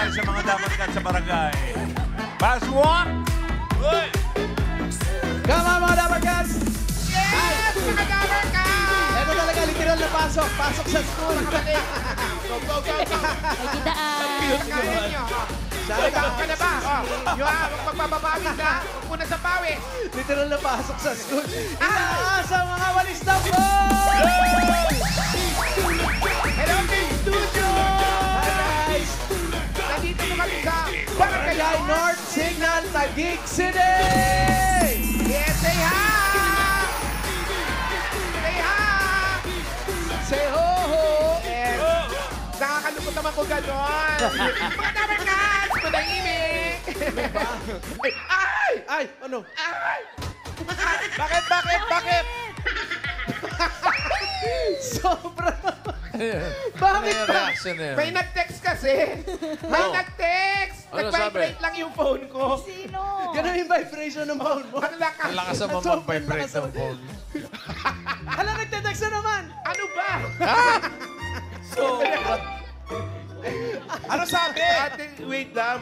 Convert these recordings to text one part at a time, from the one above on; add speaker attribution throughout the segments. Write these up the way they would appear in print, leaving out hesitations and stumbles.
Speaker 1: tayo sa mga dapat ka sa barangay. Passwalk! Uy!
Speaker 2: Come on, mga Dabarkats!
Speaker 3: Yes! Mga Dabarkats!
Speaker 2: Ito talaga, literal na pasok. Pasok sa school.
Speaker 3: Go, go, go, go!
Speaker 4: Kitaan.
Speaker 3: Kaya nyo. Shout ka na ba? Yung magpapapawis na. Huwag muna sa pawis.
Speaker 2: Literal na pasok sa school. Inaasa mga walis na po!
Speaker 3: Hello, Team Studio!
Speaker 2: Guys!
Speaker 3: Nandito na kami sa
Speaker 2: Barangay
Speaker 3: Barangay
Speaker 2: North Signal, Taguig City!
Speaker 3: Yes, say hi! Say hi!
Speaker 2: Say ho-ho!
Speaker 3: Yes. Nakakalungkot naman ko gano'n. Mga Dabarkats! Manahimik! Ay!
Speaker 2: Ay, ano?
Speaker 3: Ay!
Speaker 1: Bakit, bakit, bakit?
Speaker 2: Sobra!
Speaker 3: Bakit
Speaker 1: Ano yung
Speaker 3: ba?
Speaker 1: reaction na yun?
Speaker 3: May nag-text kasi. May
Speaker 1: Oh.
Speaker 3: nag-text.
Speaker 1: Ano
Speaker 3: Nag-vibrate lang yung phone ko.
Speaker 4: Sino?
Speaker 2: Ganun yung vibration ng phone mo.
Speaker 3: Ang lakas.
Speaker 1: Ang lakas naman
Speaker 2: Sobrang
Speaker 1: mag-vibrate
Speaker 2: lakas
Speaker 1: ng
Speaker 2: naman.
Speaker 1: phone.
Speaker 2: Hala, nagte-text na naman!
Speaker 3: Ano ba?
Speaker 1: So, ano sabi?
Speaker 3: Ate, wait lang.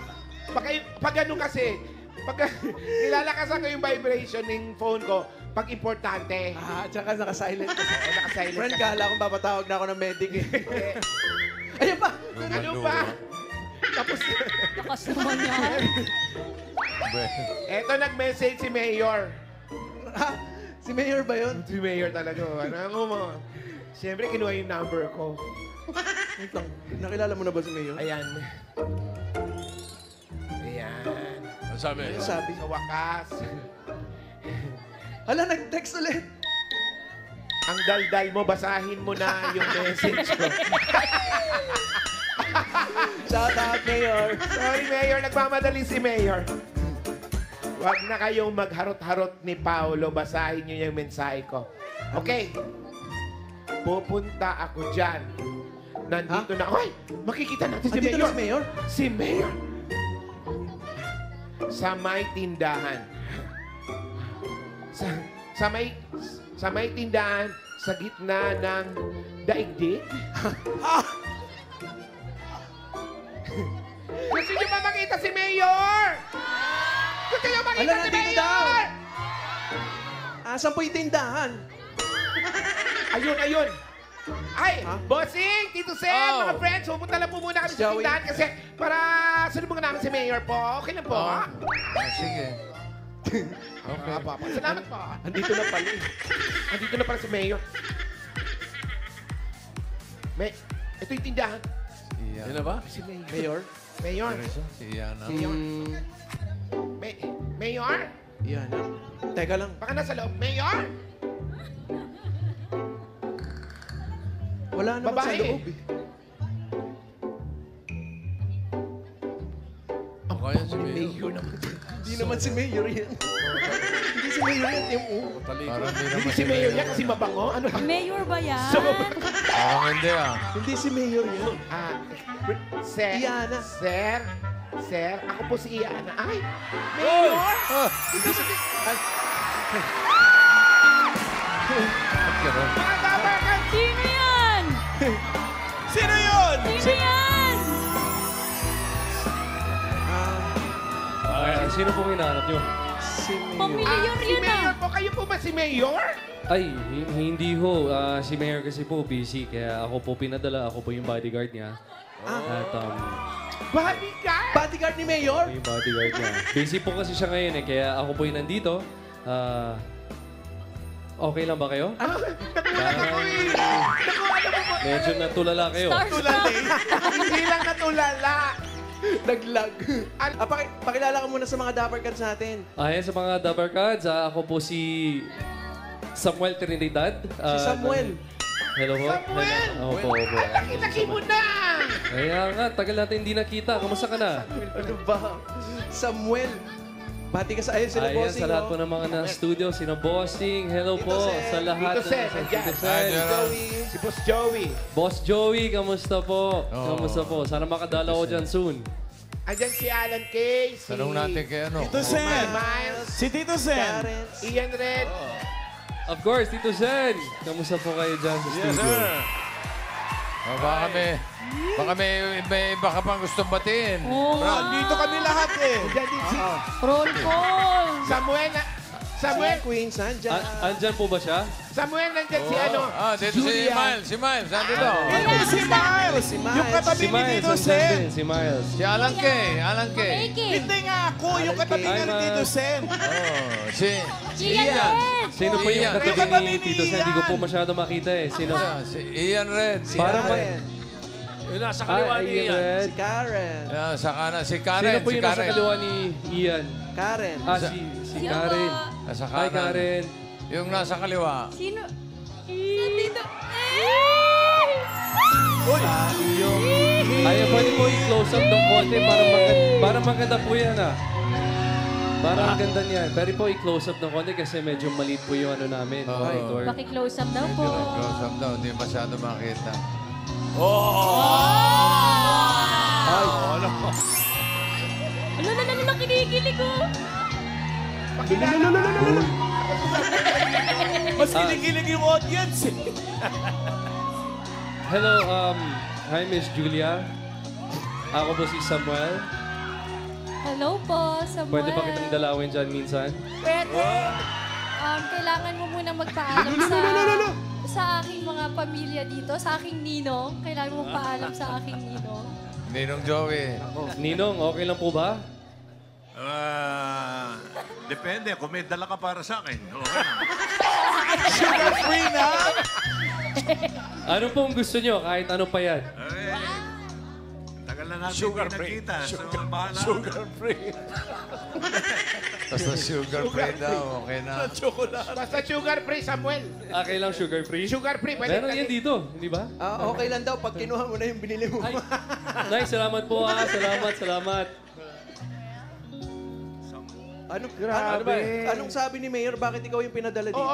Speaker 3: Pag ganun kasi, pag nilalakasan ko yung vibration ng phone ko, pag importante.
Speaker 2: Ah, tsaka naka-silent kasi.
Speaker 3: Naka-silent
Speaker 2: Friend,
Speaker 3: kasi.
Speaker 2: kala akong papatawag na ako ng medic eh. Ayun pa!
Speaker 3: Ano ba? Tapos,
Speaker 4: Lakas naman yan.
Speaker 3: eto nag-message si Mayor.
Speaker 2: Ha? Si Mayor ba yun?
Speaker 3: Si Mayor talaga. Ano mo? Siyempre, kinuha yung number ko.
Speaker 2: Wait lang. Nakilala mo na ba si Mayor?
Speaker 3: Ayan. Ayan.
Speaker 1: Ano sabi?
Speaker 2: Ano sabi?
Speaker 3: Sa wakas.
Speaker 2: Hala, nag-text ulit.
Speaker 3: Ang daldal mo, basahin mo na yung message ko.
Speaker 2: Shout out, Mayor.
Speaker 3: Sorry, Mayor. Nagmamadali si Mayor. Huwag na kayong magharot-harot ni Paolo. Basahin niyo yung mensahe ko. Okay. Pupunta ako dyan. Nandito na. Ay! Makikita natin si
Speaker 2: Andito
Speaker 3: Mayor.
Speaker 2: na si Mayor?
Speaker 3: Si Mayor. Sa may tindahan. Sa may tindahan sa gitna ng daigdig. Gusto niyo ba makita si Mayor? Gusto niyo makita
Speaker 2: Ala,
Speaker 3: si
Speaker 2: nandito daw.
Speaker 3: Mayor?
Speaker 2: Asan po yung tindahan?
Speaker 3: Ayun, ayun. Ay,
Speaker 2: Ha?
Speaker 3: bossing, Tito Sen,
Speaker 1: Oh.
Speaker 3: mga friends, pupunta lang po muna kami sa
Speaker 2: Joey.
Speaker 3: tindahan kasi para salubungan namin si Mayor po. Okay lang po, ha?
Speaker 1: Sige. Okay.
Speaker 3: Salamat po.
Speaker 2: Andito na pala eh.
Speaker 3: Andito na pala si Mayor. Ito yung tindahan.
Speaker 1: Yan na ba?
Speaker 3: Si Mayor.
Speaker 2: Mayor?
Speaker 3: Mayor.
Speaker 1: Si Iana.
Speaker 3: Mayor. Mayor?
Speaker 2: Yan. Teka lang.
Speaker 3: Baka nasa loob. Mayor?
Speaker 2: Wala naman sa
Speaker 3: Babae.
Speaker 2: loob eh.
Speaker 1: Ang kaya si Mayor.
Speaker 3: Mayor naman.
Speaker 2: Hindi naman si Mayor yan. Hindi si Mayor yan, Team U.
Speaker 1: Parang hindi
Speaker 3: Hindi
Speaker 1: naman
Speaker 3: si Mayor yan kasi mabango. Ano ba?
Speaker 4: Mayor ba yan?
Speaker 1: Parang hindi ah.
Speaker 2: Hindi si Mayor yan.
Speaker 3: Sir.
Speaker 2: Iana.
Speaker 3: Sir. Sir. Ako po si Iana. Ay! Mayor!
Speaker 1: Ah!
Speaker 3: Ito si... Ay,
Speaker 1: Ba't ganun?
Speaker 3: mga kabarkan!
Speaker 4: Sino yan?
Speaker 1: Sino yun?
Speaker 4: Sino yan?
Speaker 5: Sino pong hinahanap nyo?
Speaker 2: Si Mayor.
Speaker 4: Pamilyar
Speaker 3: Si
Speaker 4: yan
Speaker 3: Mayor
Speaker 4: ah.
Speaker 3: po. Kayo po ba si Mayor?
Speaker 5: Ay, hindi ho. Si Mayor kasi po busy, kaya ako po pinadala. Ako po yung bodyguard niya. At
Speaker 3: Bodyguard!
Speaker 2: Bodyguard ni Mayor?
Speaker 5: ako yung bodyguard niya. Busy po kasi siya ngayon kaya ako po yung nandito. Okay lang ba kayo?
Speaker 3: Nakuha ako eh. Nakuha mo po.
Speaker 5: Medyo natulala kayo.
Speaker 4: Starstruck.
Speaker 3: Hindi lang natulala.
Speaker 2: Naglag. Pakilala ka muna sa mga Dabarkats natin.
Speaker 5: Ayan sa mga Dabarkads, ako po si Samuel Trinidad.
Speaker 2: Si Samuel.
Speaker 5: Hello po.
Speaker 3: Samuel!
Speaker 5: Opo, opo.
Speaker 3: Ang laki-laki mo na!
Speaker 5: Kaya nga, tagal natin hindi nakita. Kamusta ka na?
Speaker 2: Ano ba? Samuel. Bati ka sa ayun sila
Speaker 5: Ayan,
Speaker 2: bossing.
Speaker 5: sa lahat
Speaker 2: oh.
Speaker 5: po ng mga na-studio, sino Bossing, hello
Speaker 2: Tito
Speaker 5: po
Speaker 2: Sen.
Speaker 5: sa lahat.
Speaker 3: Tito Sen, andyan.
Speaker 5: Tito Sen.
Speaker 2: Joey.
Speaker 3: Si Boss Joey.
Speaker 5: Boss Joey, kamusta po?
Speaker 1: Oh.
Speaker 5: Kamusta po? Sana makadala ko dyan soon.
Speaker 3: Andyan si Alan Kay, si
Speaker 1: Tanong natin kay ano.
Speaker 6: Tito Sen.
Speaker 3: Miles,
Speaker 6: Si Tito Sen.
Speaker 2: Clarence.
Speaker 3: Ian Red.
Speaker 5: Of course, Tito Sen. Kamusta po kayo dyan sa
Speaker 6: Yes,
Speaker 5: studio?
Speaker 6: sir. Oh, baka may iba ka pang gustong batiin.
Speaker 4: Oo nga.
Speaker 1: Dito kami lahat eh.
Speaker 3: Diyan din si
Speaker 4: Roll call.
Speaker 3: Samuel. Samuel,
Speaker 2: Queen, sandyan.
Speaker 5: Andyan po ba siya?
Speaker 3: Samuel, nandyan si ano?
Speaker 6: Dito si
Speaker 3: Julia.
Speaker 6: Miles. Si Miles, nandito.
Speaker 1: Si Miles.
Speaker 2: Si Miles.
Speaker 1: Yung katabi
Speaker 5: Si
Speaker 1: ni
Speaker 5: Miles,
Speaker 1: Tito
Speaker 5: andyan
Speaker 1: Sen.
Speaker 5: din. Si Miles.
Speaker 6: Si Alan Kay. Alan Kay.
Speaker 4: Eke.
Speaker 1: Hindi nga ako, yung katabi nga ni Tito Sen.
Speaker 6: Oh, si
Speaker 4: Ian Red.
Speaker 5: Sino po yung
Speaker 6: Ian.
Speaker 5: katabi
Speaker 1: Katabi
Speaker 5: ni
Speaker 1: ni
Speaker 5: Tito Sen? Hindi ko po masyado makita eh. Sino?
Speaker 6: Si Ian Red.
Speaker 2: Si
Speaker 5: Parang
Speaker 2: Karen.
Speaker 1: Yung nasa
Speaker 5: Ian Red.
Speaker 2: Si Karen.
Speaker 6: Sa kanan, si
Speaker 5: Sino
Speaker 6: Karen.
Speaker 5: po
Speaker 6: Si
Speaker 5: yung nasa
Speaker 6: Karen.
Speaker 5: kaliwa ni Ian?
Speaker 2: Karen.
Speaker 5: Si
Speaker 4: Sino
Speaker 5: Karen.
Speaker 4: ba?
Speaker 6: Nasa
Speaker 5: Hi,
Speaker 6: kanan.
Speaker 5: Karen.
Speaker 6: Yung nasa kaliwa.
Speaker 4: Sino? Dito.
Speaker 5: Ay, pwede po i-close up ng konti para maganda po yan Para ang ganda niyan. Pero po i-close up ng konti kasi medyo maliit po yung ano namin.
Speaker 6: Oo.
Speaker 5: Monitor.
Speaker 4: Paki-close up daw po.
Speaker 6: Close up daw, hindi masyado makita.
Speaker 4: Ano, kinikilig ko.
Speaker 1: Mas kinikilig yung audience eh.
Speaker 5: Hello, hi Miss Julia. Ako po si Samuel.
Speaker 4: Hello po, Samuel.
Speaker 5: Pwede ba kitang dalawin dyan minsan?
Speaker 4: Pwede. Kailangan mo muna magpaalam sa aking mga pamilya dito, sa aking ninong. Kailangan mo paalam sa aking ninong.
Speaker 6: Ninong Joey.
Speaker 5: Ninong, okay lang po ba?
Speaker 1: Depende. Kung may dala ka para sa akin. Okay na. Sugar free na.
Speaker 5: Ano pong gusto nyo? Kahit ano pa yan.
Speaker 1: Tagal na natin
Speaker 2: Sugar
Speaker 1: hindi
Speaker 2: free.
Speaker 1: nakita. So, bahala.
Speaker 2: Sugar free.
Speaker 6: Basta sugar free daw, okay na.
Speaker 3: Basta sugar free, Samuel.
Speaker 5: Okay lang sugar free?
Speaker 3: Sugar free, pwede.
Speaker 5: Meron yan dito, di ba?
Speaker 2: Okay lang daw pag kinuha mo na yung binili mo.
Speaker 5: Ay, nice, salamat po Salamat.
Speaker 3: Grabe.
Speaker 2: Anong sabi ni Mayor? Bakit ikaw yung pinadala dito?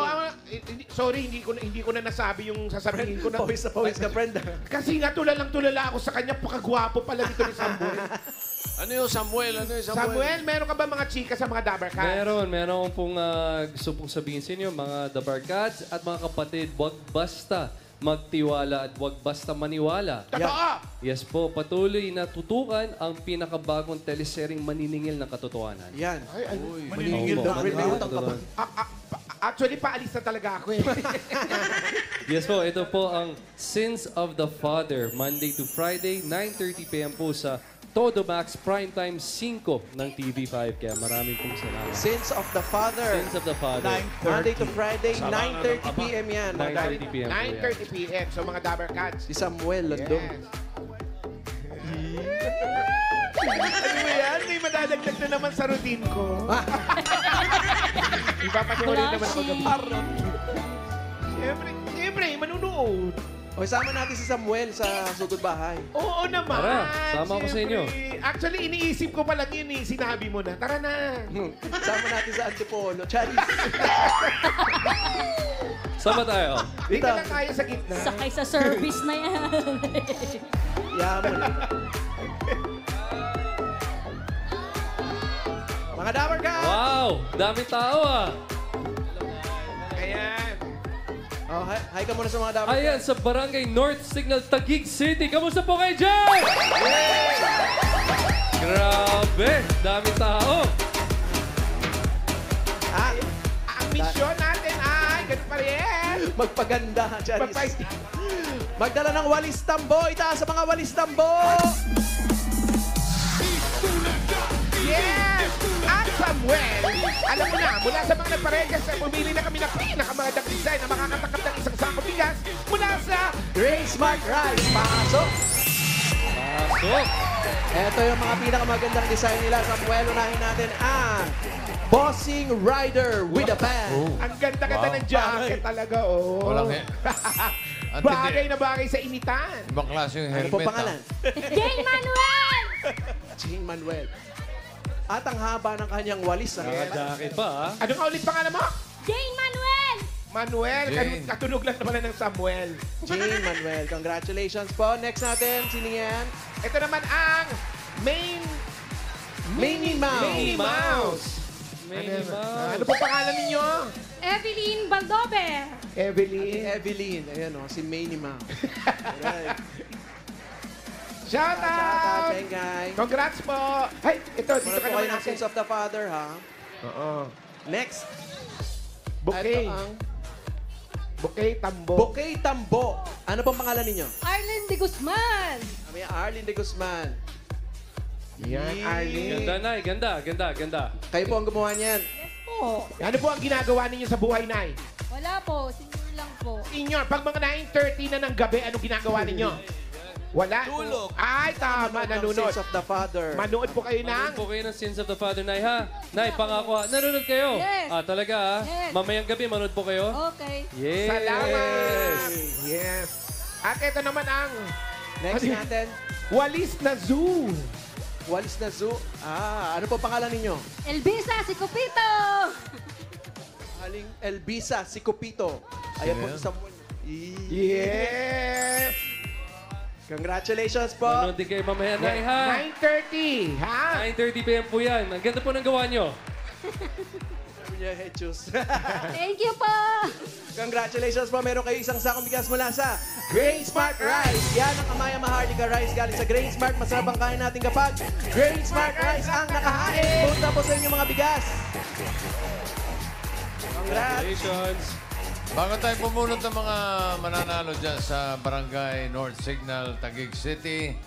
Speaker 3: Sorry, hindi ko na nasabi yung sasabihin ko na.
Speaker 2: Pawis ka, friend.
Speaker 3: Kasi nga tulalang-tulala ako sa kanya. Pakagwapo pala dito ni Samuel.
Speaker 1: Ano yung Samuel?
Speaker 3: Samuel, meron ka ba mga chika sa mga Dabber Cats?
Speaker 5: Meron pong gusto pong sabihin sa inyo, mga The Barkads at mga kapatid, wag basta magtiwala at wag basta maniwala.
Speaker 3: Totoo!
Speaker 5: Yes po, patuloy na tutukan ang pinakabagong teleseryeng maniningil ng katotohanan.
Speaker 2: Yan.
Speaker 1: Maningil
Speaker 5: Opo.
Speaker 1: daw.
Speaker 2: May utang ka ba?
Speaker 3: Actually, paalis na talaga ako eh.
Speaker 5: Yes po, ito po ang Sins of the Father, Monday to Friday, 9:30 p.m. po sa Todo Max Primetime 5 ng TV5. Kaya maraming pong salamat.
Speaker 2: Sins of the Father.
Speaker 5: Sins of the Father.
Speaker 2: Monday to Friday, 9:30 p.m. yan.
Speaker 5: 9:30 p.m. po yan.
Speaker 3: 9:30 p.m. So, mga Dabber Cats.
Speaker 2: Si Samuel, Landong.
Speaker 3: Yes. Ano ba yan? May madadagdag na naman sa routine ko. Ipapanoorin naman ako gabi. Siyempre, manunood.
Speaker 2: O, sama natin si Samuel sa Sugod Bahay.
Speaker 3: Oo naman.
Speaker 5: Tara, sama ako sa inyo.
Speaker 3: Siyempre. Actually, iniisip ko pa lang yun eh. Sinabi mo na. Tara na.
Speaker 2: Sama natin sa Antipolo. Charis.
Speaker 5: Sama tayo.
Speaker 3: Dito lang tayo sa gitna.
Speaker 4: Sakay sa service na yan.
Speaker 2: Yaman. Mga Dabber Cats!
Speaker 5: Wow! Dami tao
Speaker 3: Ayan.
Speaker 2: Oh, hi ka muna sa mga Dabber Cats.
Speaker 5: Ayan, sa Barangay North Signal, Taguig City. Kamusta po kayo dyan? Grabe! Dami tao.
Speaker 3: Ang misyon natin ay, ganun pa rin.
Speaker 2: Magpaganda, Charis. Magdala ng walis tambo. Itaas sa mga walis tambo.
Speaker 3: Yes! At Samuel, alam mo na, mula sa mga nagparegas, pumili na kami ng pinakamagandang design na makakatakap ng isang sakong bigas mula sa
Speaker 2: Ray Smart Rice. Pasok.
Speaker 5: Pasok.
Speaker 2: Ito yung mga pinakamagandang design nila. Samuel, unahin natin ang Bossing Rider with a Band.
Speaker 3: ang ganda-ganda ng jacket talaga, oh.
Speaker 6: Walang
Speaker 3: Bagay na bagay sa initan.
Speaker 6: Ibang klase yung
Speaker 2: Ano
Speaker 6: helmet.
Speaker 2: po pangalan?
Speaker 4: Jane Manuel!
Speaker 2: Jane Manuel. At ang haba ng kanyang walis.
Speaker 5: Naka-jacket pa,
Speaker 3: Ano ka ulit pangalan mo?
Speaker 4: Jane Manuel!
Speaker 3: Manuel,
Speaker 6: Jane.
Speaker 3: katunog lang naman ng Samuel.
Speaker 2: Jane Manuel. Congratulations po. Next natin, sino yan?
Speaker 3: Ito naman ang Minnie
Speaker 2: Minnie Mouse.
Speaker 3: Minnie Mouse.
Speaker 5: Minnie Mouse.
Speaker 3: Ano po pangalan ninyo?
Speaker 4: Evelyn Baldobe.
Speaker 3: Evelyn.
Speaker 2: Evelyn. Ayan o, si Minnie Mouse. Alright.
Speaker 3: Shout
Speaker 2: Shout out,
Speaker 3: out!
Speaker 2: Bengay.
Speaker 3: Congrats po! Ay, ito, dito
Speaker 2: Manood
Speaker 3: ka
Speaker 2: po kayo
Speaker 3: naman
Speaker 2: ng Sins of the Father, ha?
Speaker 3: Oo.
Speaker 2: Next.
Speaker 3: Bouquet.
Speaker 2: Ito ang
Speaker 3: Bouquet Tambo.
Speaker 2: Bouquet Tambo. Ano pong pangalan ninyo?
Speaker 4: Arlen de Guzman.
Speaker 2: Kami Arlene de Guzman.
Speaker 3: Yan, Arlene.
Speaker 5: Ganda, Nay. Ganda.
Speaker 2: Kayo po ang gumawa niyan.
Speaker 4: Po.
Speaker 3: Ano po ang ginagawa ninyo sa buhay, Nay?
Speaker 4: Wala po. Senior lang po.
Speaker 3: Senior, pag mga 9:30 na ng gabi, ano ginagawa ninyo? Wala.
Speaker 1: Tulog.
Speaker 3: Ay, tama, nanonood.
Speaker 2: Sins of the Father.
Speaker 3: Manood po kayo
Speaker 5: Manood
Speaker 3: ng...
Speaker 5: po kayo ng Sins of the Father, Nay, ha? Nay, pangako, ha? Nanonood kayo?
Speaker 4: Yes.
Speaker 5: Talaga, ha?
Speaker 4: Yes.
Speaker 5: Mamayang gabi, manood po kayo?
Speaker 4: Okay.
Speaker 5: Yes.
Speaker 3: Salamat! Yes. At ito naman ang
Speaker 2: Next natin,
Speaker 3: Walis na Zoo.
Speaker 2: Walis na Zoo. Ano po pangalan ninyo?
Speaker 4: Elvisa Sicupito.
Speaker 2: Aling Elvisa Sicupito. Ayan po sa
Speaker 3: Yes!
Speaker 2: Congratulations po.
Speaker 5: Manood din kayo mamaya, Nay, ha?
Speaker 3: 9:30, ha?
Speaker 5: 9:30 p.m. po yan. Ang ganda po ng gawa nyo.
Speaker 4: Thank you po.
Speaker 2: Congratulations po. Meron kayo isang sakong bigas mula sa Grain Smart Rice. Yan ang Amaya Maharlika Rice galing sa Grain Smart. Masarap ang kain natin kapag Grain Smart Rice ang nakahain. Punta po sa inyong mga bigas. Congrats.
Speaker 5: Congratulations.
Speaker 6: Bago tayo pumunod ng mga mananalo dyan sa Barangay North Signal, Taguig City,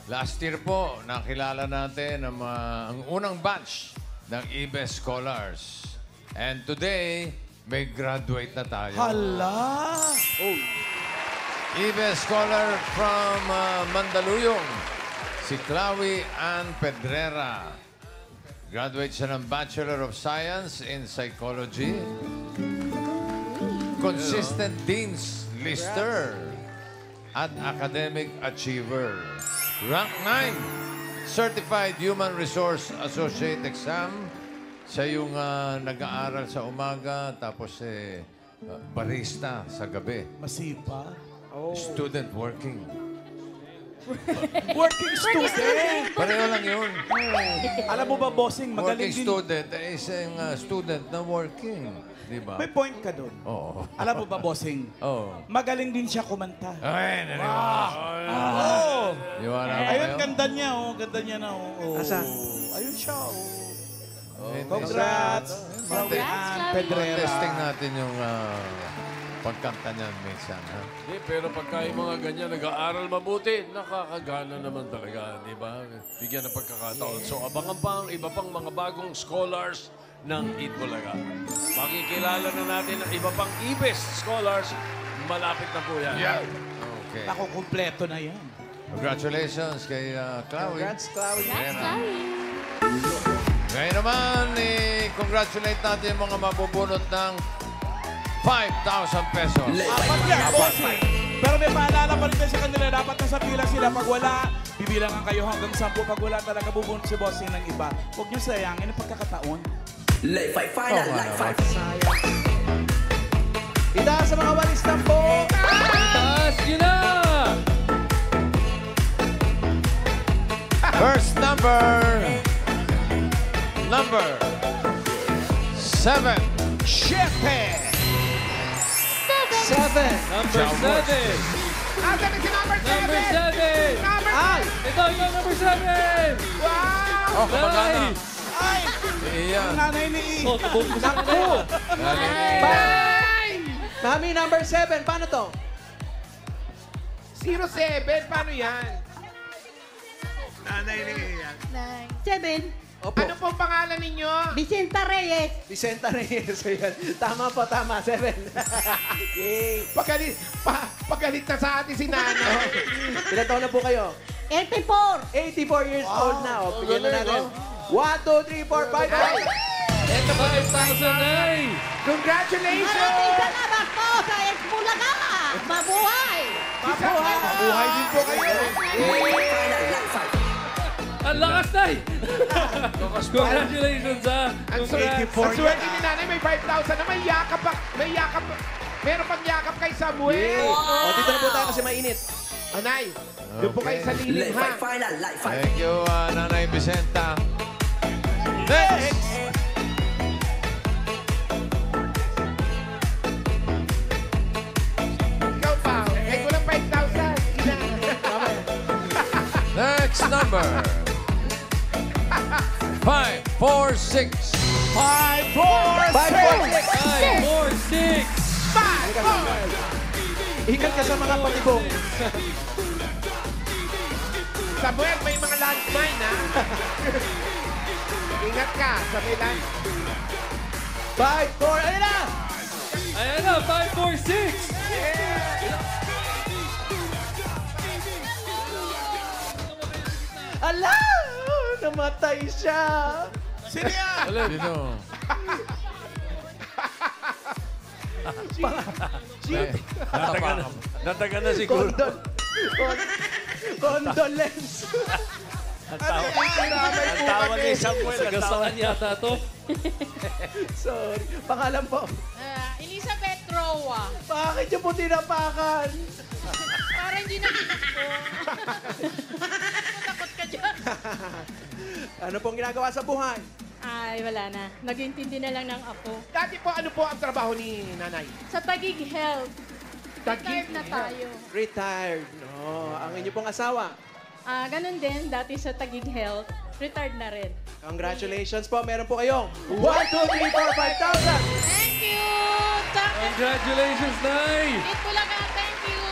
Speaker 6: last year po, nakilala natin ang unang batch ng IBES Scholars. And today, may graduate na tayo.
Speaker 1: Hala!
Speaker 2: Oh,
Speaker 6: IBES Scholar from Mandaluyong, si Chloe Ann Pedrera. Graduate siya ng Bachelor of Science in Psychology. Consistent Dean's Lister at Academic Achiever. Rank 9, Certified Human Resource Associate Exam. Siya yung nag-aaral sa umaga, tapos barista sa gabi.
Speaker 1: Masipa.
Speaker 6: Student working.
Speaker 1: Working student!
Speaker 6: Pareho lang yun.
Speaker 1: Alam mo ba, bossing, magaling
Speaker 6: Working
Speaker 1: din.
Speaker 6: student is a student na working. Di ba?
Speaker 1: May point ka doon.
Speaker 6: Oo.
Speaker 1: Alam mo ba, bossing?
Speaker 6: Oo.
Speaker 1: Magaling din siya kumanta.
Speaker 6: Ay, naniwala.
Speaker 1: Oo!
Speaker 6: Niwala ba
Speaker 1: Ayun,
Speaker 6: kayo?
Speaker 1: ganda niya, oh. Ganda niya na, oh.
Speaker 2: Asa?
Speaker 1: Ayun siya, oh.
Speaker 2: Congrats.
Speaker 4: Congrats,
Speaker 1: Pedrera.
Speaker 6: Testing natin yung pagkanta niyan minsan. Ha?
Speaker 7: Hindi, pero pagka yung mga ganyan nag-aaral mabuti, nakakagana naman talaga, di ba? Bigyan ng pagkakataon. So, abangan pa ang iba pang mga bagong scholars ng Itbulaga. Makikilala na natin ang iba pang IBES scholars. Malapit na po yan.
Speaker 6: Okay.
Speaker 1: Ako, kumpleto na yan.
Speaker 6: Congratulations kay Chloe.
Speaker 2: Congrats, Chloe.
Speaker 6: Ngayon naman, congratulate natin yung mga mabubunot ng 5,000 pesos.
Speaker 1: Apat yan, bossing. Pero may paalala pa rin tayo sa kanila. Dapat nasa pila sila. Pag wala, bibilangan kayo hanggang 10. Pag wala talaga bubunot si bossing ng iba. Huwag niyo sayangin ang pagkakataon.
Speaker 2: Itaas sa mga walis tambo.
Speaker 5: Taas nyo na!
Speaker 6: First number 7.
Speaker 1: Shepe!
Speaker 2: 7.
Speaker 5: Number 7.
Speaker 3: Asa na si number 7?
Speaker 5: Number 7.
Speaker 2: Ay!
Speaker 5: Ito, number 7.
Speaker 3: Wow!
Speaker 6: Oh, kamagana.
Speaker 5: Nice.
Speaker 1: Ay!
Speaker 6: Iyan.
Speaker 1: Nanay ni E.
Speaker 5: Oh, tabog mo sa
Speaker 2: Naku!
Speaker 3: Bye!
Speaker 2: Mami, number 7. Paano to?
Speaker 3: 07, paano yan?
Speaker 1: Nanay ni Ian.
Speaker 4: 7.
Speaker 2: Opo.
Speaker 3: Ano pong pangalan ninyo?
Speaker 4: Vicenta Reyes.
Speaker 2: Vicenta Reyes. Ayan. Tama po, tama. 7. Yay!
Speaker 3: Pagalit na sa atin si Nana.
Speaker 2: Ilan taon na po kayo?
Speaker 4: 84.
Speaker 2: 84 years old na. O, bigyan na natin. 1, 2, 3, 4, 5.
Speaker 5: Ito, 5,000 ay!
Speaker 3: Congratulations!
Speaker 4: Salamat po sa Itbulaga. Mabuhay.
Speaker 3: Mabuhay din po kayo.
Speaker 5: Ang lakas, Nay! Congratulations, ha!
Speaker 3: Ang swerte ni Nanay, may 5,000 na may yakap pa. Meron pang yakap kay Samuel.
Speaker 2: O, dito na po tayo kasi mainit.
Speaker 3: Anay, doon po kayo sa lilim, ha?
Speaker 6: Thank you, Nanay Vicenta. Next! number 5, 4, 6.
Speaker 1: 5, 4,
Speaker 2: 5, 4, 6.
Speaker 5: 5, 4, 6.
Speaker 2: Ingat ka sa mga patibong.
Speaker 3: Samuel, may mga landmine, ha? Ingat ka sa may land.
Speaker 2: 5, 4, ayun na!
Speaker 5: Ayan na, 5, 4, 6.
Speaker 2: Ala! Namatay siya!
Speaker 1: Sino yan?
Speaker 6: Sino?
Speaker 7: Nataga na siguro.
Speaker 2: Condolence!
Speaker 7: Ang tawa ni Samuel. Ang tawa
Speaker 5: Gasahan yata to.
Speaker 2: Sorry. Pangalan po.
Speaker 8: Elizabeth Roa.
Speaker 2: Bakit niyo po tinapakan?
Speaker 8: Para hindi na tinakbo. Takot ka dyan.
Speaker 2: Ano pong ginagawa sa buhay?
Speaker 8: Ay, wala na. Nag-intindi na lang ng apo.
Speaker 3: Dati po, ano po ang trabaho ni nanay?
Speaker 8: Sa Taguig Health, retired na tayo.
Speaker 2: Retired. No. Ang inyo pong asawa.
Speaker 8: Ganun din, dati sa Taguig Health, retired na rin.
Speaker 2: Congratulations po. Meron po kayong 1, 2, 3, 4, 5,000.
Speaker 8: Thank you!
Speaker 5: Congratulations, Nay!
Speaker 8: Eat Bulaga, thank you!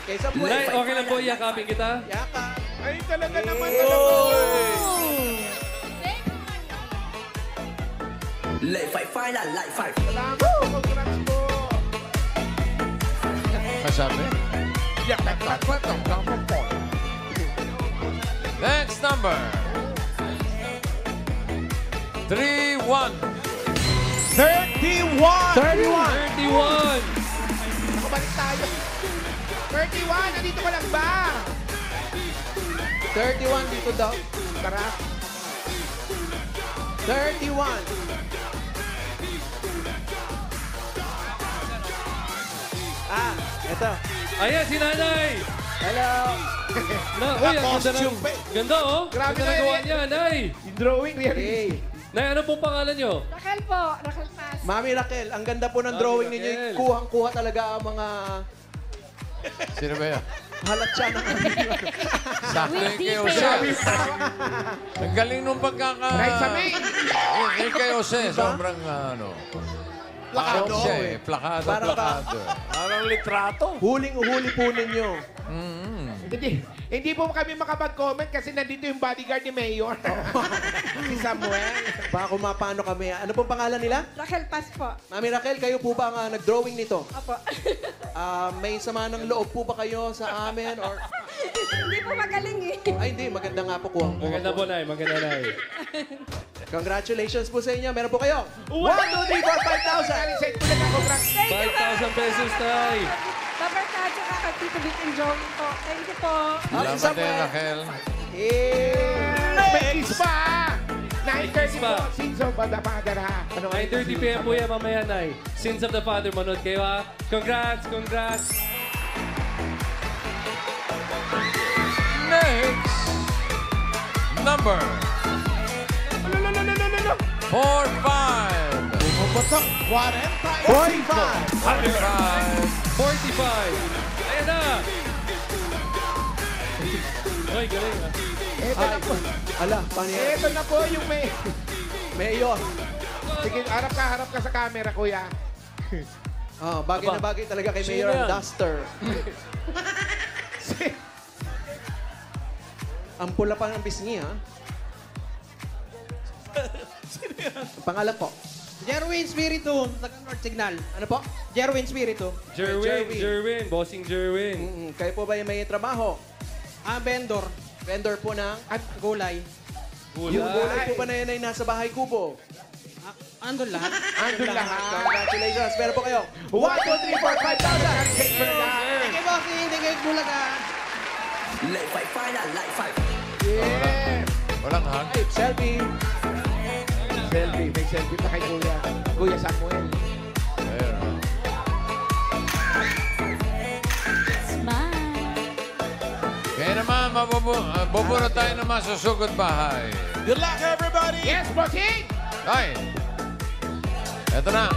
Speaker 2: Kaysa po.
Speaker 5: Nay, okay lang po yakapin kita?
Speaker 2: Yaka.
Speaker 3: Ay, talaga naman, talaga.
Speaker 8: Thank you!
Speaker 3: Salamat po, congrats po.
Speaker 6: Kasabi? Next number 3, 1.
Speaker 1: 31.
Speaker 5: 31!
Speaker 3: Ako, balik tayo. 31, nandito ka lang ba?
Speaker 2: 31 dito daw.
Speaker 3: Tara.
Speaker 2: 31. Eto.
Speaker 5: Ayan, si Nanay!
Speaker 2: Hello.
Speaker 5: Na, uy, ang ganda ng...
Speaker 1: Costume pa eh.
Speaker 5: Ganda, oh!
Speaker 3: Grabe
Speaker 5: Ganda
Speaker 3: na
Speaker 5: ng gawa
Speaker 3: yan.
Speaker 5: niya, Nay!
Speaker 3: Yung drawing, really.
Speaker 2: Hey.
Speaker 5: Nay, ano pong pangalan nyo?
Speaker 8: Raquel po, Raquel Paz.
Speaker 2: Mami Raquel, ang ganda po ng
Speaker 5: Mami
Speaker 2: drawing ninyo.
Speaker 5: Raquel.
Speaker 2: Kuhang-kuha talaga ang mga
Speaker 6: Sino ba yan?
Speaker 2: halat siya ng
Speaker 6: Sakto yung kay Jose. Ang galing nung pagkaka...
Speaker 3: Right sa May.
Speaker 6: Yung kay Jose, sobrang ano...
Speaker 1: Plakado.
Speaker 6: Siya eh. Plakado,
Speaker 2: Para ba?
Speaker 6: plakado.
Speaker 7: Parang litrato.
Speaker 2: huling-huli po ninyo.
Speaker 3: Hindi po kami makapag-comment kasi nandito yung bodyguard ni Mayor. Si Samuel.
Speaker 2: Baka kung mapano kami. Ano pong pangalan nila?
Speaker 8: Raquel Paz po.
Speaker 2: Mami Raquel, kayo po ba ang nag-drawing nito?
Speaker 8: Apo.
Speaker 2: May sama ng loob po ba kayo sa amin? Or...
Speaker 8: Hindi po magaling eh.
Speaker 2: Ay, hindi. Maganda nga po kuhang
Speaker 5: Maganda po, Nay. Maganda, Nay.
Speaker 2: Congratulations po sa inyo. Meron po kayo 1, 2, 3, 4, 5,000.
Speaker 3: Set ko lang ako, congrats.
Speaker 5: 5,000 pesos, Nay!
Speaker 8: Babarta, tsaka kay Tito Vic and Joey po. Thank you po.
Speaker 2: Okay,
Speaker 6: Salamat din, Raquel.
Speaker 3: May kiss pa! 9:30
Speaker 5: pa.
Speaker 3: po, Sins of the Father, ha?
Speaker 5: 9:30 p.m. po yan mamaya, Nay. Sins of the Father, manood kayo, ha? Congrats! Congrats!
Speaker 6: Next number 4, 5.
Speaker 1: 45.
Speaker 5: 45! Ayan na! Uy, galing, ha?
Speaker 3: Ito na po.
Speaker 2: Ala, paano yan?
Speaker 3: Ito na po yung may...
Speaker 2: Mayor.
Speaker 3: Sige, harap ka sa camera, kuya.
Speaker 2: Bagay na bagay talaga kay
Speaker 7: Sino
Speaker 2: Mayor ang
Speaker 7: yan?
Speaker 2: duster. Ang pula pa ng bisngi, ha? Pangalan po?
Speaker 9: Jerwin Spiritu, taga North Signal.
Speaker 2: Ano po?
Speaker 9: Jerwin Spiritu.
Speaker 5: Jerwin. Bossing Jerwin.
Speaker 2: Kayo po ba yung may trabaho?
Speaker 9: Vendor.
Speaker 2: Vendor po ng...
Speaker 9: At gulay.
Speaker 2: Yung gulay po ba na yan ay nasa bahay kubo?
Speaker 9: Andun lahat.
Speaker 3: Andun lahat.
Speaker 2: Congratulations. Meron po kayo 1, 2, 3, 4, 5,000.
Speaker 9: Thank you, bossing. Thank you, Bulaga.
Speaker 3: Yeah.
Speaker 6: Walang hug.
Speaker 2: Selfie.
Speaker 3: Selfie. May selfie pa kay kuya. Kuya Samuel.
Speaker 6: Ayun.
Speaker 4: Smile.
Speaker 6: Kaya naman, buburo tayo ng masusugod bahay.
Speaker 1: Good luck, everybody!
Speaker 3: Yes, bossing!
Speaker 6: Ay! Eto na.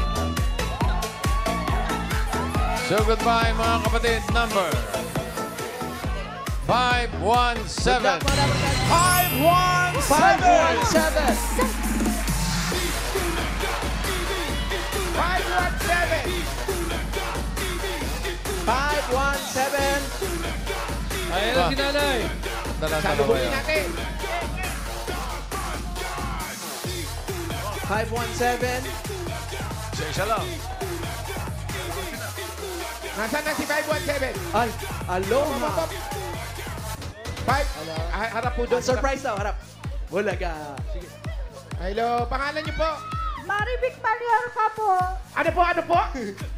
Speaker 6: So goodbye mga kapatid. Number 517.
Speaker 2: Good luck, mga dapat ka.
Speaker 3: 517!
Speaker 2: 517. 517.
Speaker 5: Ayan na si nanay.
Speaker 3: Salubungin natin.
Speaker 2: 517.
Speaker 7: Isa lang.
Speaker 3: Nasaan na si 517?
Speaker 2: Ay, aloha.
Speaker 3: 5. Harap po doon.
Speaker 2: Surprise daw, harap. Bulaga. Sige.
Speaker 3: Hello, pangalan niyo po?
Speaker 10: Maribik Mallorca po.
Speaker 3: Ano po, ano po?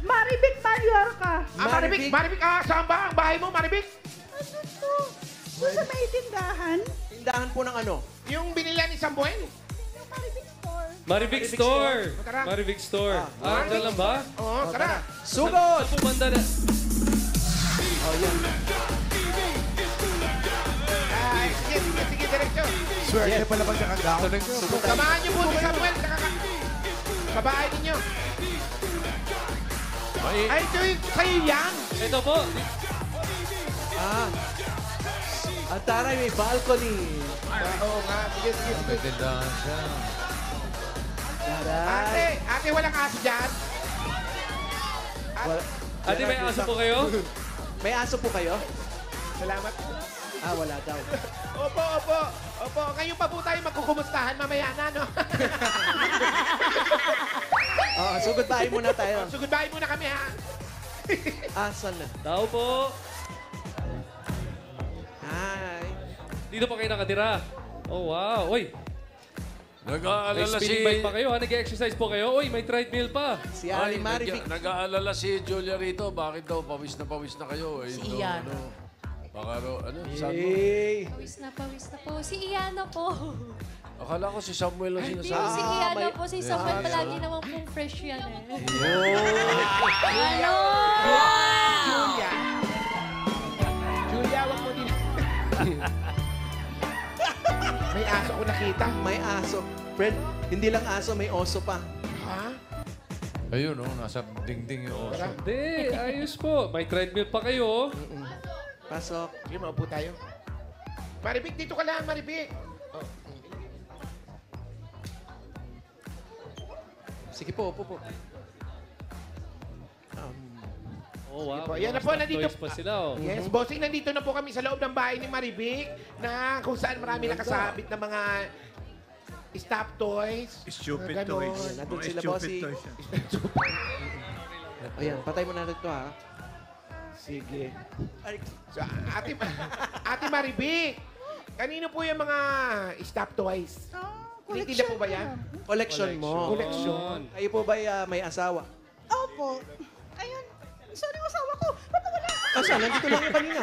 Speaker 10: Maribik Mallorca.
Speaker 3: Maribik. Maribik, saan ba ang bahay mo, Maribik?
Speaker 10: Ano to? Doon sa may tindahan.
Speaker 2: Tindahan po ng ano?
Speaker 3: Yung binila ni Samuel?
Speaker 10: Yung Maribik store.
Speaker 5: Maribik Store.
Speaker 3: Tara.
Speaker 5: Maribik Store. Ando lang ba?
Speaker 3: Oo, tara.
Speaker 2: Sugod!
Speaker 5: Sa banda na.
Speaker 2: Oh, yan.
Speaker 3: Ay, sige, diretso.
Speaker 1: Swerte pala pag nakagawa.
Speaker 3: Samahan niyo po si Samuel. Sa bahay ninyo. Ay, ito yung sa'yo yan.
Speaker 5: Ito po.
Speaker 2: Ang taray may balcony.
Speaker 3: Oo nga, sige.
Speaker 6: May tindahan siya.
Speaker 2: Taray.
Speaker 3: Ate, walang aso dyan.
Speaker 5: Ate, may aso po kayo?
Speaker 2: May aso po kayo?
Speaker 3: Salamat.
Speaker 2: Wala daw.
Speaker 3: Opo. Ngayon pa po tayo magkukumustahan mamaya na, no?
Speaker 2: Sugod bahay muna tayo.
Speaker 3: Sugod bahay muna kami, ha?
Speaker 2: Asan na?
Speaker 5: Tao po.
Speaker 2: Hi.
Speaker 5: Dito pa kayo nakatira. Oh, wow. Uy, may
Speaker 7: Nag-aalala si...
Speaker 5: spinning bike pa kayo. Nag-exercise po kayo. Uy, may treadmill pa.
Speaker 2: Si Ali Maribik.
Speaker 7: Nag-aalala si Julia rito. Bakit daw pawis na kayo?
Speaker 8: Si Ian.
Speaker 7: Baka saan mo?
Speaker 2: Hey.
Speaker 4: Pawis na po. Si Iana po.
Speaker 7: Akala ko si Samuel ang
Speaker 4: Hindi,
Speaker 7: sinasabi.
Speaker 4: si Iana po. Si Samuel palagi naman pong fresh yan eh. Ano?
Speaker 3: Julia, wag mo din. May aso ko nakita.
Speaker 2: May aso. Friend, hindi lang aso, may oso pa.
Speaker 3: Ha?
Speaker 6: Ayun, nasa dingding yung oso.
Speaker 5: Hindi, ayos po. May treadmill pa kayo.
Speaker 2: Pasok.
Speaker 3: Sige, maupo tayo. Maribik, dito ka lang, Maribik.
Speaker 2: Sige po, upo po.
Speaker 5: Oh, wow.
Speaker 3: po. Yan na po, nandito.
Speaker 5: Toys pa sila, oh.
Speaker 3: Yes, bossing, nandito na po kami sa loob ng bahay ni Maribik na kung saan marami nakasabit na mga stop toys.
Speaker 1: Stupid
Speaker 3: Mga ganon.
Speaker 1: toys.
Speaker 2: Nandun
Speaker 1: Mga
Speaker 2: sila,
Speaker 1: stupid
Speaker 2: bossing.
Speaker 1: toys yan.
Speaker 2: Ayan, patay mo na ito ha.
Speaker 3: Sige. So, Ate Maribik, kanino po yung mga stop toys? Naiintindihan po ba yan?
Speaker 2: Collection mo.
Speaker 3: Collection.
Speaker 2: Kayo po ba may asawa?
Speaker 10: Opo. Ayun. Saan ang asawa ko? Ba't wala?
Speaker 2: Saan? Nandito lang yung kanina.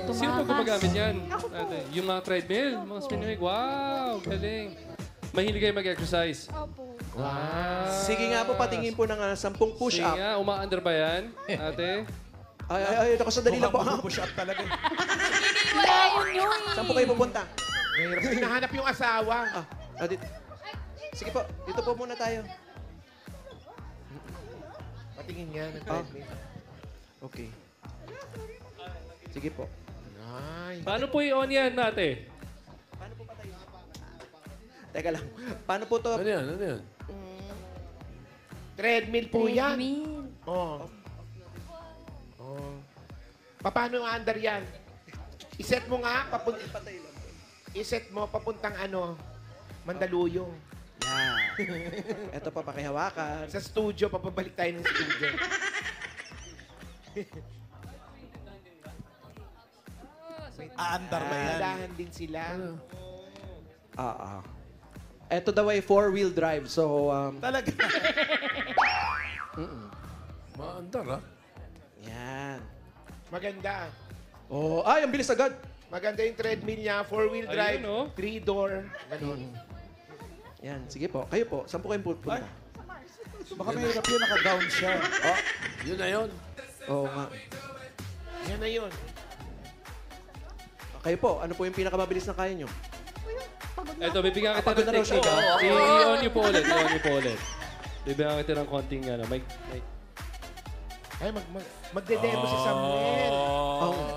Speaker 5: Sino po gumagamit yan?
Speaker 10: Ako po.
Speaker 5: Ate, yung mga treadmill, mga spinning bike. Wow, galing. Mahilig kayo mag-exercise.
Speaker 10: Opo.
Speaker 5: Wow.
Speaker 2: Sige nga po, patingin po ng 10
Speaker 5: Sige
Speaker 2: push-up.
Speaker 5: nga, uma-under ba yan, ate?
Speaker 2: Ay, ako sandali lang po.
Speaker 1: Push up talaga.
Speaker 4: Wala yun.
Speaker 2: Saan po kayo pupunta?
Speaker 3: Mahirap hinahanap yung asawa.
Speaker 2: Dito. Sige po, dito po muna tayo.
Speaker 3: Patingin nga ng treadmill.
Speaker 2: Okay. Sige po.
Speaker 3: Ay.
Speaker 5: Paano po i-on yan, ate?
Speaker 2: Teka lang. Paano po to?
Speaker 7: Ano yan?
Speaker 3: Treadmill po yan.
Speaker 4: Treadmill.
Speaker 3: Oh. Paano yung under yan? Iset mo nga, iset mo papuntang Mandaluyong.
Speaker 2: Yan. Ito pa, pakihawakan.
Speaker 3: Sa studio, papabalik tayo ng studio.
Speaker 1: Aandar ba yan?
Speaker 3: Dahan din sila.
Speaker 2: Ito daw ay 4-wheel drive. So,
Speaker 1: Talaga.
Speaker 7: Maandar, ha?
Speaker 2: yan.
Speaker 3: Maganda.
Speaker 2: Oh, ay, ang bilis agad.
Speaker 3: Maganda yung treadmill niya, 4-wheel drive,
Speaker 5: Ayun, oh.
Speaker 3: 3-door. Ganun.
Speaker 2: Yan, sige po. Kayo po, saan po kayo pupunta?
Speaker 1: Baka mahirap yun, naka-down siya.
Speaker 7: Yun na yun.
Speaker 2: Oo nga.
Speaker 3: Yan na yun.
Speaker 2: Kayo po, ano po yung pinakamabilis na kaya nyo?
Speaker 5: Eto, bibigyan kita
Speaker 2: Pagod
Speaker 5: ng
Speaker 2: na raw siya,
Speaker 5: technique.
Speaker 2: ikaw.
Speaker 5: I-on niyo po ulit. I-on niyo po ulit. Bibigyan kita ng konting
Speaker 3: Ay, magde-demo si Samuel.
Speaker 2: Oh.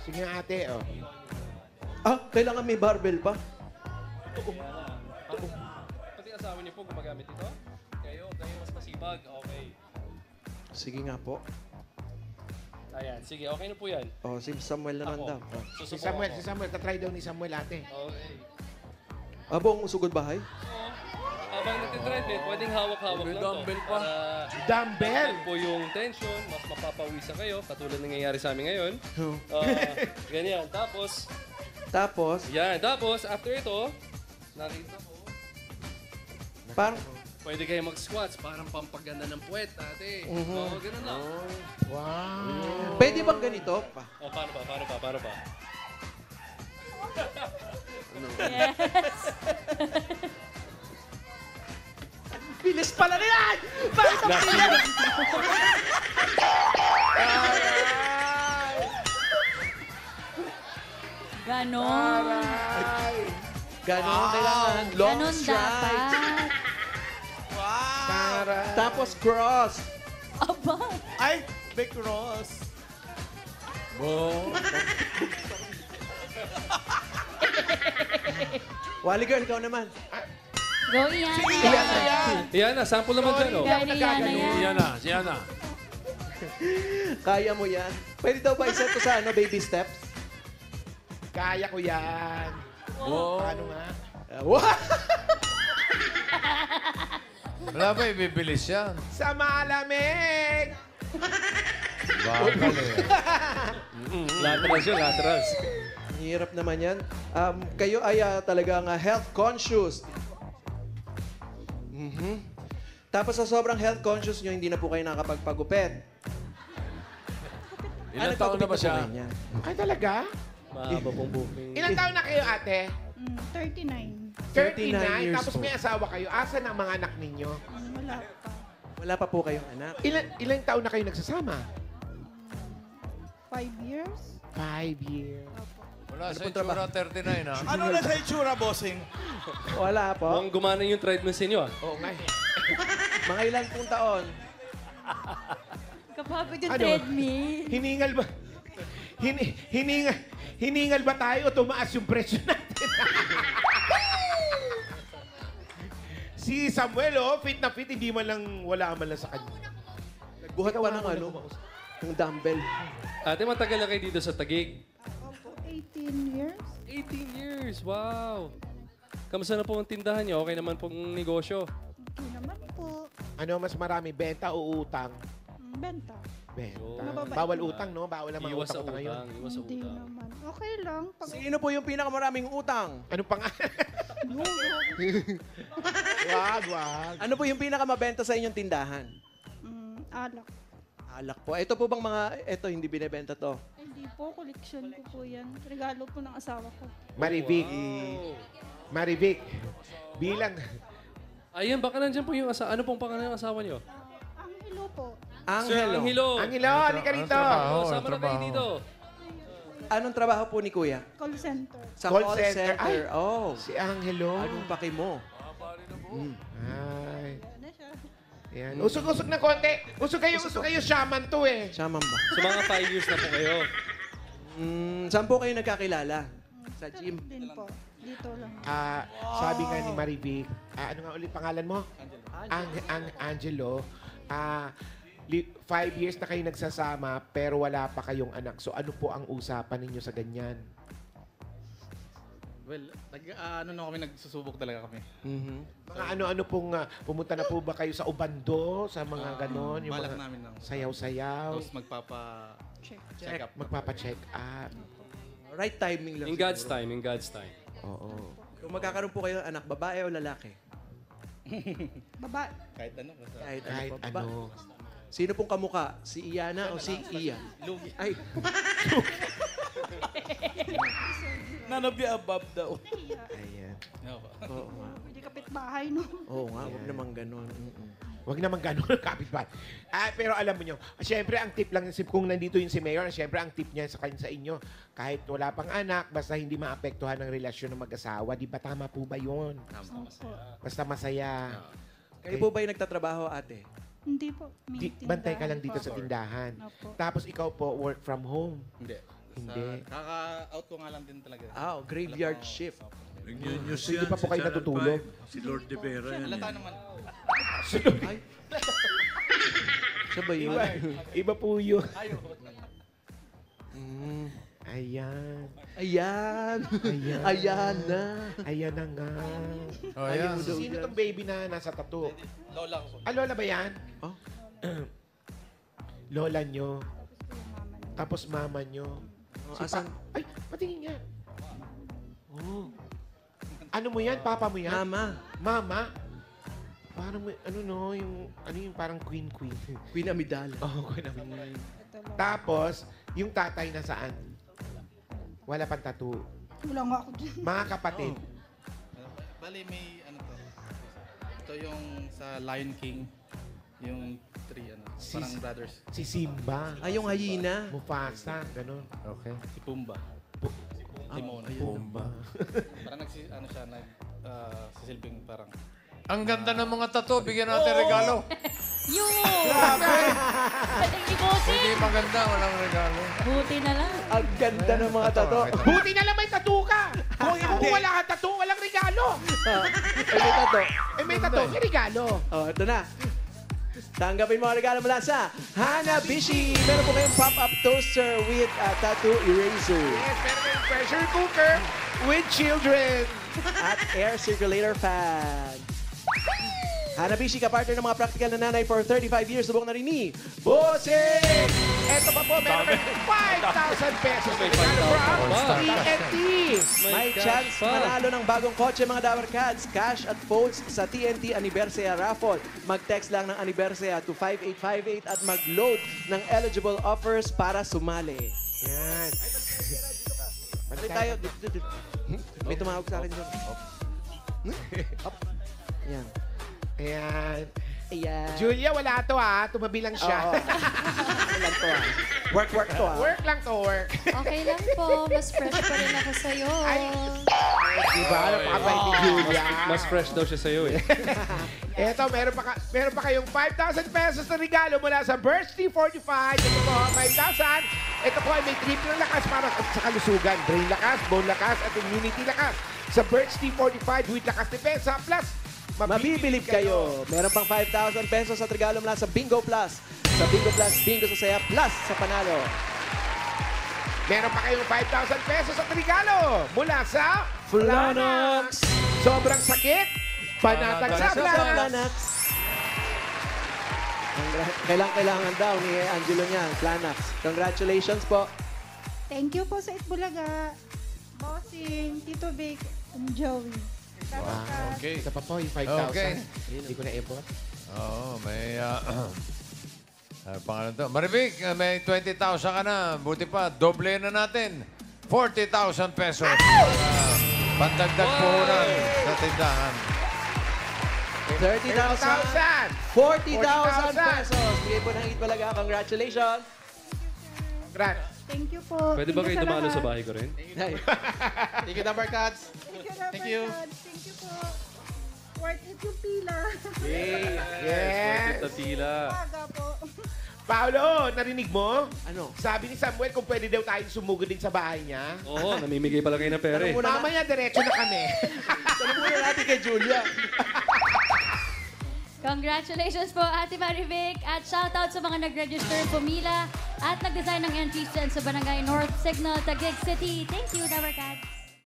Speaker 3: Sige nga, ate, oh.
Speaker 2: Ah, kailangan may barbell pa?
Speaker 5: Pati asawa niyo po gumagamit ito? Kayo mas masibag. Okay.
Speaker 2: Sige nga po.
Speaker 5: Ayan, sige, okay na po yan.
Speaker 2: Oh, si Samuel naman
Speaker 5: Ako.
Speaker 2: daw. Oh.
Speaker 3: Si Samuel, tatry daw ni Samuel, ate.
Speaker 5: Okay.
Speaker 2: Abong usugod bahay?
Speaker 5: Habang nagtitreadmill, pwedeng hawak-hawak
Speaker 7: May
Speaker 5: lang to.
Speaker 7: dumbbell pa.
Speaker 5: Para
Speaker 3: Dumbbell!
Speaker 5: po yung tension, mas mapapawisan kayo, katulad ng nangyayari sa amin ngayon. Ganyan. Tapos, after ito, nakita ko,
Speaker 2: Parang,
Speaker 5: pwede kayo mag-squats, parang pampaganda ng puwet, ate. Oo, ganun lang.
Speaker 3: Wow!
Speaker 2: pwede bang ganito?
Speaker 5: Oh, paano ba?
Speaker 4: Yes.
Speaker 2: Bilis pala nila! Bakit ang bilis?
Speaker 4: Ganon.
Speaker 2: Ganon, kailangan. Long
Speaker 4: Ganon
Speaker 2: stride.
Speaker 4: dapat.
Speaker 2: Tapos cross.
Speaker 4: Aba.
Speaker 1: Ay, may cross.
Speaker 2: Wally girl, ikaw naman.
Speaker 4: Go, Ian.
Speaker 5: Yan na, sample naman dyan, oh.
Speaker 4: Gani yan na yan.
Speaker 7: Siya na.
Speaker 2: Kaya mo yan. Pwede daw ba iset ko sa baby steps?
Speaker 3: Kaya ko yan. Paano nga?
Speaker 6: Wala ba ibibilis yan?
Speaker 3: Sa malamig!
Speaker 6: Bakal eh.
Speaker 5: Laterals yun, laterals.
Speaker 2: Ang hirap naman yan. Kayo ay talagang health conscious. Tapos sa sobrang health conscious nyo, hindi na po kayo nakapagpagupit.
Speaker 7: Ilang taon na ba siya?
Speaker 3: Ay, talaga?
Speaker 5: Mahaba pong booking.
Speaker 3: Ilang taon na kayo, ate?
Speaker 8: 39.
Speaker 2: 39 years
Speaker 3: Tapos may asawa kayo. Asan ang mga anak ninyo?
Speaker 8: Wala pa.
Speaker 2: Wala pa po kayong anak.
Speaker 3: Ilang taon na kayo nagsasama?
Speaker 8: 5 years?
Speaker 3: 5 years.
Speaker 6: Wala sa itsura 39, ha?
Speaker 1: Ano na sa itsura, bossing?
Speaker 2: Wala po.
Speaker 5: Mukhang gumana yung treadmill sa inyo, ah.
Speaker 3: Oo nga.
Speaker 2: Mga ilang pong taon.
Speaker 4: Kapapag yung
Speaker 3: Ano?
Speaker 4: treadmill.
Speaker 3: Hiningal ba? Hiningal ba tayo o tumaas yung presyo natin? Si Samuel, fit na fit, hindi man lang, wala man lang sa kanya.
Speaker 2: Nagbuhat pa ng ng dumbbell.
Speaker 5: Ate, matagal na kayo dito sa Taguig.
Speaker 8: Opo, 18 years.
Speaker 5: 18 years, wow. Kamusta na po ang tindahan niyo? Okay naman pong negosyo.
Speaker 8: Okay naman po.
Speaker 3: Ano mas marami, benta o utang?
Speaker 8: Benta.
Speaker 3: Benta.
Speaker 8: Mababait
Speaker 3: Bawal
Speaker 8: naman.
Speaker 3: utang, no? Bawal ang mga
Speaker 5: Iwas sa
Speaker 3: utang ngayon.
Speaker 5: utang, iwas sa
Speaker 8: Hindi
Speaker 5: utang.
Speaker 8: naman. Okay lang. Pag
Speaker 2: Sino po yung pinakamaraming utang?
Speaker 3: Anong pangalan? Wag.
Speaker 2: Ano po yung pinakamabenta sa inyong tindahan?
Speaker 8: alak.
Speaker 2: Alak po. Ito po bang mga, ito hindi binebenta to?
Speaker 8: Hindi po, collection ko po yan. Regalo po ng asawa ko.
Speaker 3: Marivic. Marivic. Bilang.
Speaker 5: Ayan, baka nandiyan po yung asawa. Ano pong pangalan ng asawa niyo?
Speaker 8: Angelo po.
Speaker 5: Sir Angelo.
Speaker 3: Angelo, halika rito.
Speaker 5: Sama na kayo dito.
Speaker 2: Anong trabaho po ni Kuya?
Speaker 8: Call center.
Speaker 2: Sa
Speaker 3: Call
Speaker 2: call
Speaker 3: center.
Speaker 2: center.
Speaker 3: Ay,
Speaker 2: Oh.
Speaker 3: Si Angelo.
Speaker 2: Anong paki mo?
Speaker 3: Ay.
Speaker 8: Ano siya?
Speaker 3: Yan. Usog-usog na konti. Usog kayo, shaman to eh.
Speaker 2: Shaman ba?
Speaker 5: So mga 5 years na po kayo.
Speaker 2: Saan po kayo nagkakilala? Sa gym?
Speaker 8: Din po. Dito lang.
Speaker 3: Sabi nga ni Marivic, ano nga ulit pangalan mo? Angelo. 5 years na kayo nagsasama pero wala pa kayong anak. So ano po ang usapan ninyo sa ganyan?
Speaker 11: Well, nagsusubok talaga kami.
Speaker 3: Mga ano-ano pong, pumunta na po ba kayo sa Ubando? Sa mga ganon? Yung
Speaker 11: Balak
Speaker 3: mga
Speaker 11: namin ng
Speaker 3: sayaw-sayaw?
Speaker 11: Tapos magpapa-check up.
Speaker 3: Magpapacheck up.
Speaker 2: Right timing lang.
Speaker 5: In God's
Speaker 2: siguro.
Speaker 5: time, in God's time.
Speaker 3: Oo.
Speaker 2: Kung magkakaroon po kayo ng anak, babae o lalaki?
Speaker 8: Baba.
Speaker 11: Kahit ano. Basta.
Speaker 2: Kahit
Speaker 3: Kahit
Speaker 2: ano.
Speaker 3: ano.
Speaker 2: Sino pong kamuka? Si Iyana o si Ian?
Speaker 11: Lugi.
Speaker 2: Ay,
Speaker 1: None of the above daw.
Speaker 3: Ayan.
Speaker 2: oo nga.
Speaker 8: Hindi kapitbahay, no?
Speaker 2: Oo nga, huwag naman ganun.
Speaker 3: Huwag naman gano'n kapitbahay. Pero alam mo nyo, syempre ang tip lang, kung nandito yung si Mayor, syempre ang tip niya sa inyo, kahit wala pang anak, basta hindi maapektuhan ng relasyon ng mag-asawa, di ba tama po ba yun?
Speaker 8: Opo.
Speaker 3: Basta masaya.
Speaker 2: Kayo po ba yung nagtatrabaho, ate?
Speaker 8: Hindi po. May
Speaker 3: Bantay ka lang
Speaker 8: tindahan
Speaker 3: dito
Speaker 8: po.
Speaker 3: sa tindahan.
Speaker 8: Opo.
Speaker 3: Tapos ikaw po, work from home.
Speaker 11: Hindi.
Speaker 3: Hindi.
Speaker 11: Kaka-out ko nga lang din talaga.
Speaker 2: Graveyard shift.
Speaker 7: Nag-news
Speaker 3: Hindi pa po kayo natutulog.
Speaker 7: Si Lord De Vera yan.
Speaker 11: Halata naman.
Speaker 2: Siya ba yun?
Speaker 3: Iba po yun. Ayan.
Speaker 2: Ayan.
Speaker 3: Ayan.
Speaker 2: Ayan na.
Speaker 3: Ayan na nga.
Speaker 6: Oh, yan.
Speaker 3: Sino tong baby na nasa tattoo?
Speaker 11: Lola ko.
Speaker 3: Lola ba yan?
Speaker 2: Oh.
Speaker 3: Lola nyo. Tapos mama nyo.
Speaker 2: Asan?
Speaker 3: Ay, patingin nga. Ano mo yan? Papa mo yan?
Speaker 2: Mama.
Speaker 3: Mama? Parang, yung parang queen.
Speaker 2: Queen Amidala.
Speaker 3: Oo, queen namin. Tapos, yung tatay na saan? Wala pang tattoo.
Speaker 10: Wala nga ako dyan.
Speaker 3: Mga kapatid.
Speaker 11: Bali, may ano to. Ito yung sa Lion King. Yung parang brothers.
Speaker 3: Si Simba.
Speaker 2: Yung hyena.
Speaker 3: Mufasa. Ganon.
Speaker 6: Okay.
Speaker 11: Si Pumba. Timon.
Speaker 3: Pumba.
Speaker 11: Parang sisilbing parang...
Speaker 6: Ang ganda ng mga tattoo. Bigyan natin regalo.
Speaker 4: Yun! Pating ni Bossing!
Speaker 6: Hindi maganda. Walang regalo.
Speaker 4: Buti na lang.
Speaker 2: Ang ganda ng mga tato.
Speaker 3: Buti na lang may tattoo ka. Kung wala kang tattoo, walang regalo.
Speaker 2: May tato.
Speaker 3: May tattoo, may regalo.
Speaker 2: Ito na. Tanggapin mo ang regalo mula sa Hanabishi. Meron po kayong pop-up toaster with tattoo eraser.
Speaker 3: Yes, meron kayong pressure cooker with children.
Speaker 2: At air circulator fan. Hanabishi, kapartner ng mga practical na nanay for 35 years. Subok na rin ni Bossing!
Speaker 3: Eto pa po, meron kayong 5,000 pesos na regalo from TNT.
Speaker 2: May chance manalo ng bagong kotse mga Dabar Cats. Cash at votes sa TNT Anniversary Raffle. Mag-text lang ng Anniversary to 5858 at mag-load ng eligible offers para sumali.
Speaker 3: Yan.
Speaker 2: Balik tayo. May tumawag sa akin dyan. Up. Yan.
Speaker 3: Ayan.
Speaker 2: Ayan.
Speaker 3: Julia, wala to tumabi lang siya.
Speaker 2: Walang to Work to
Speaker 3: Work lang to work.
Speaker 4: Okay lang po. Mas fresh pa rin ako sa'yo.
Speaker 3: Diba? Napakabay ni Julia.
Speaker 5: Mas fresh daw siya sa'yo eh.
Speaker 3: Eto, meron pa kayong 5,000 pesos na regalo mula sa Birch T45. Ito po, 5,000. Ito po ay may triple na lakas para sa kalusugan. Brain lakas, bone lakas, at immunity lakas. Sa Birch T45 with lakas depensa plus
Speaker 2: mabibilib kayo. Meron pang 5,000 pesos at regalo mula sa Bingo Plus. Sa Bingo Plus, bingo sa saya plus sa panalo.
Speaker 3: Meron pa kayong 5,000 pesos at regalo mula sa
Speaker 2: Flanox.
Speaker 3: Sobrang sakit, panatag sa
Speaker 2: Flanox. Kailangan daw ni Angelo niya, Flanox. Congratulations po.
Speaker 10: Thank you po sa Itbulaga. Bossing, Tito Vic, and Joey.
Speaker 3: Wow.
Speaker 6: Okay.
Speaker 3: Ito pa po, yung 5,000.
Speaker 6: Okay.
Speaker 3: Hindi ko na-ebot.
Speaker 6: Oo, may... pangalan to. Maribik, may 20,000 ka na. Buti pa, doble na natin. 40,000 pesos. Pandagdag puhunan sa tindahan.
Speaker 2: 30,000. 40,000 pesos. Bigay po ng Itbulaga. Congratulations.
Speaker 3: Congrats.
Speaker 10: Thank you po.
Speaker 5: Pwede ba
Speaker 10: Thank
Speaker 5: kayo
Speaker 10: you sa
Speaker 5: dumalo
Speaker 10: lahat.
Speaker 5: sa bahay ko rin?
Speaker 11: Thank you, Dabar Cats.
Speaker 10: Thank you, Robert
Speaker 11: Thank you.
Speaker 10: Cats. Thank you po. Worth it yung pila.
Speaker 3: Yes.
Speaker 5: Sa tila.
Speaker 10: Aga po.
Speaker 3: Paolo, narinig mo?
Speaker 2: Ano?
Speaker 3: Sabi ni Samuel kung pwede daw tayong sumugod din sa bahay niya.
Speaker 5: Oo, namimigay pala kayo ng pera eh.
Speaker 3: Mamaya, diretso na kami.
Speaker 2: Tanong muna natin kay Julia.
Speaker 4: Congratulations po, Ate Marivic. At shoutout sa mga nag-register, pumila, at nag-design ng entries dyan sa Barangay North Signal, Taguig City. Thank you, Dabar Cats.